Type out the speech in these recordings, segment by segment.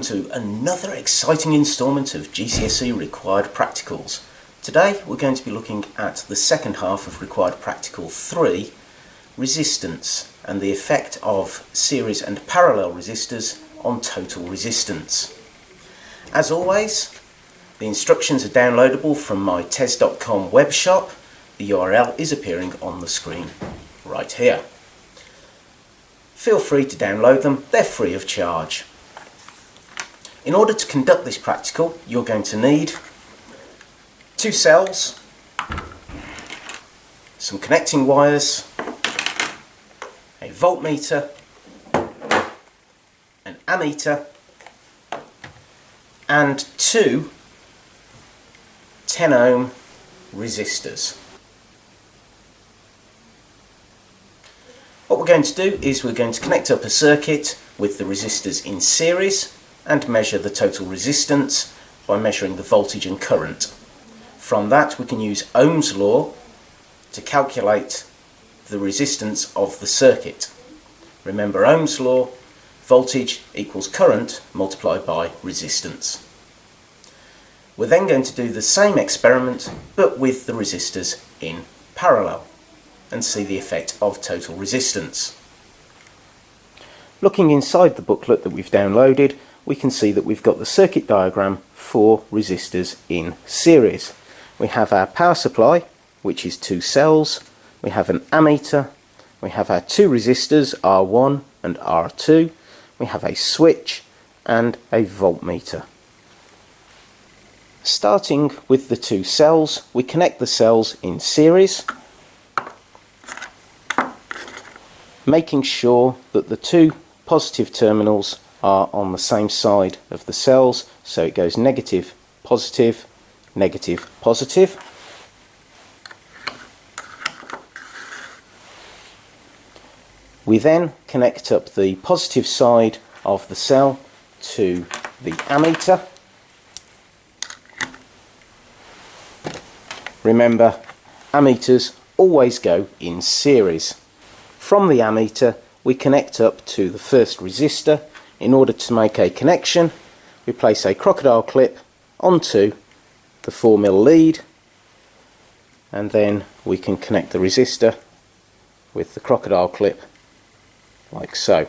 to another exciting instalment of GCSE Required Practicals. Today we're going to be looking at the second half of Required Practical 3, resistance, and the effect of series and parallel resistors on total resistance. As always, the instructions are downloadable from my tes.com web shop. The URL is appearing on the screen right here. Feel free to download them, they're free of charge. In order to conduct this practical, you're going to need two cells, some connecting wires, a voltmeter, an ammeter, and two 10 ohm resistors. What we're going to do is we're going to connect up a circuit with the resistors in series and measure the total resistance by measuring the voltage and current. From that we can use Ohm's law to calculate the resistance of the circuit. Remember Ohm's law, voltage equals current multiplied by resistance. We're then going to do the same experiment but with the resistors in parallel and see the effect of total resistance. Looking inside the booklet that we've downloaded, we can see that we've got the circuit diagram for resistors in series. We have our power supply, which is two cells, we have an ammeter, we have our two resistors R1 and R2, we have a switch and a voltmeter. Starting with the two cells, we connect the cells in series, making sure that the two positive terminals are on the same side of the cells, so it goes negative, positive, negative, positive. We then connect up the positive side of the cell to the ammeter. Remember, ammeters always go in series. From the ammeter we connect up to the first resistor. In order to make a connection, we place a crocodile clip onto the 4mm lead, and then we can connect the resistor with the crocodile clip like so.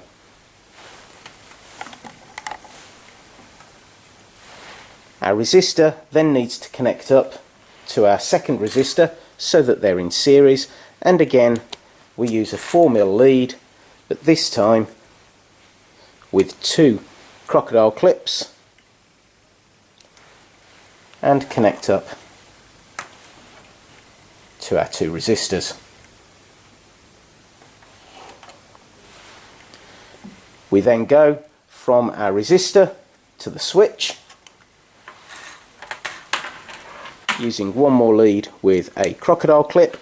Our resistor then needs to connect up to our second resistor so that they're in series, and again we use a 4mm lead, but this time with two crocodile clips, and connect up to our two resistors. We then go from our resistor to the switch, using one more lead with a crocodile clip,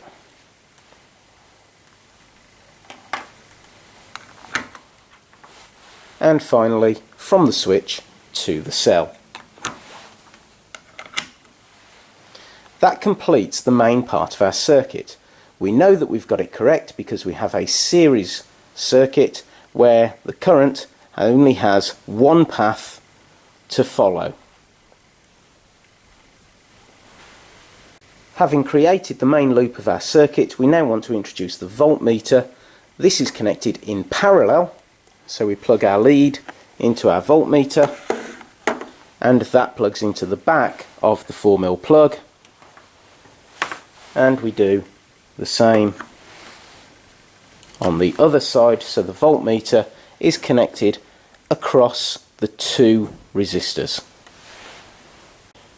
and finally from the switch to the cell. That completes the main part of our circuit. We know that we've got it correct because we have a series circuit where the current only has one path to follow. Having created the main loop of our circuit, we now want to introduce the voltmeter. This is connected in parallel, so we plug our lead into our voltmeter, and that plugs into the back of the 4mm plug, and we do the same on the other side, so the voltmeter is connected across the two resistors.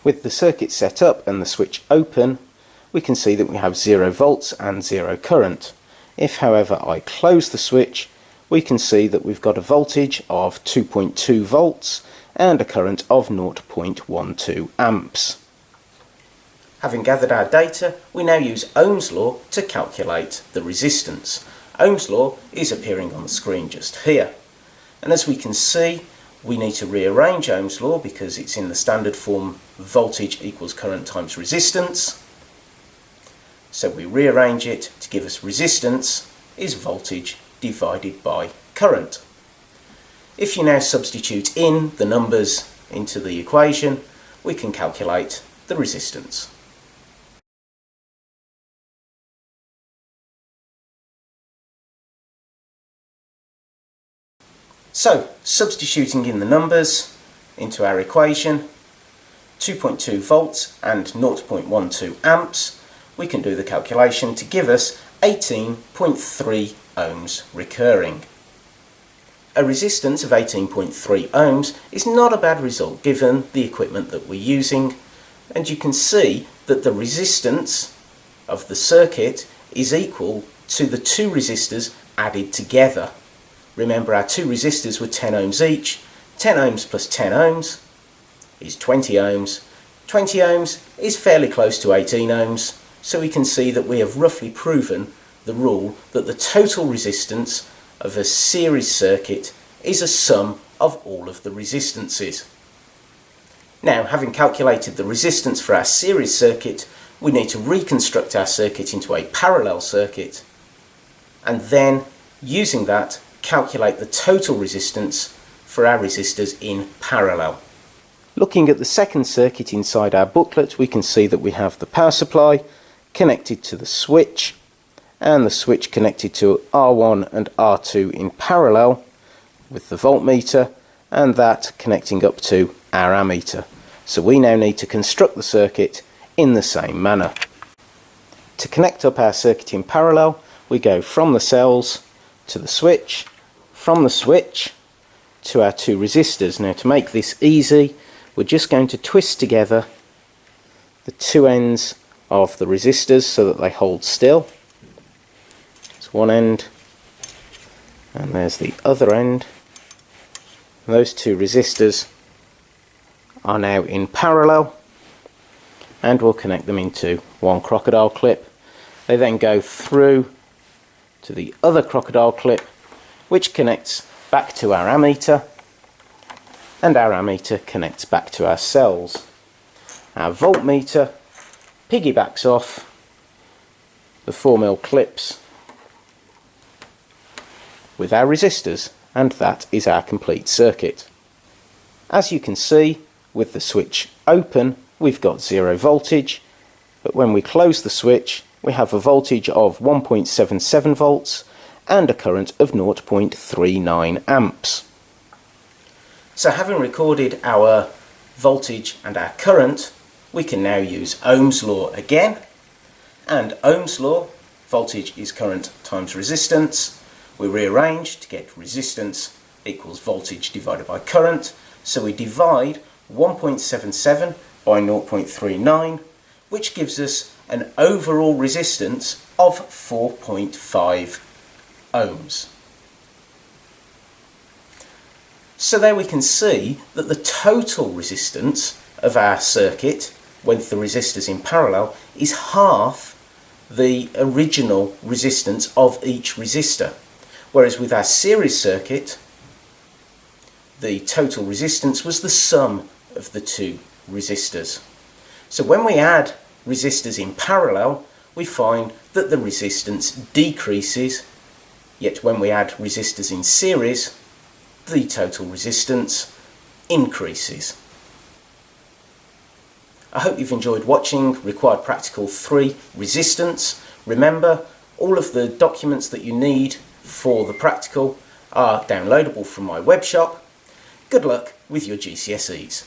With the circuit set up and the switch open, we can see that we have 0 volts and 0 current. If however I close the switch, we can see that we've got a voltage of 2.2 volts and a current of 0.12 amps. Having gathered our data, we now use Ohm's law to calculate the resistance. Ohm's law is appearing on the screen just here. And as we can see, we need to rearrange Ohm's law because it's in the standard form voltage equals current times resistance. So we rearrange it to give us resistance is voltage divided by current. If you now substitute in the numbers into the equation, we can calculate the resistance. So, substituting in the numbers into our equation, 2.2 volts and 0.12 amps, we can do the calculation to give us 18.3 ohms recurring. A resistance of 18.3 ohms is not a bad result given the equipment that we're using, and you can see that the resistance of the circuit is equal to the two resistors added together. Remember, our two resistors were 10 ohms each. 10 ohms plus 10 ohms is 20 ohms. 20 ohms is fairly close to 18 ohms, so we can see that we have roughly proven the rule that the total resistance of a series circuit is a sum of all of the resistances. Now, having calculated the resistance for our series circuit, we need to reconstruct our circuit into a parallel circuit, and then, using that, calculate the total resistance for our resistors in parallel. Looking at the second circuit inside our booklet, we can see that we have the power supply connected to the switch, and the switch connected to R1 and R2 in parallel with the voltmeter, and that connecting up to our ammeter. So we now need to construct the circuit in the same manner. To connect up our circuit in parallel, we go from the cells to the switch, from the switch to our two resistors. Now, to make this easy, we're just going to twist together the two ends of the resistors so that they hold still. There's one end and there's the other end. Those two resistors are now in parallel, and we'll connect them into one crocodile clip. They then go through to the other crocodile clip, which connects back to our ammeter, and our ammeter connects back to our cells. Our voltmeter piggybacks off the 4mm clips with our resistors, and that is our complete circuit. As you can see, with the switch open, we've got 0 voltage, but when we close the switch, we have a voltage of 1.77 volts and a current of 0.39 amps. So, having recorded our voltage and our current, we can now use Ohm's law again. And Ohm's law, voltage is current times resistance. We rearrange to get resistance equals voltage divided by current. So we divide 1.77 by 0.39, which gives us an overall resistance of 4.5 ohms. So there we can see that the total resistance of our circuit, with the resistors in parallel, is half the original resistance of each resistor. Whereas with our series circuit, the total resistance was the sum of the two resistors. So when we add resistors in parallel, we find that the resistance decreases, yet when we add resistors in series, the total resistance increases. I hope you've enjoyed watching Required Practical 3 Resistance. Remember, all of the documents that you need for the practical are downloadable from my web shop. Good luck with your GCSEs.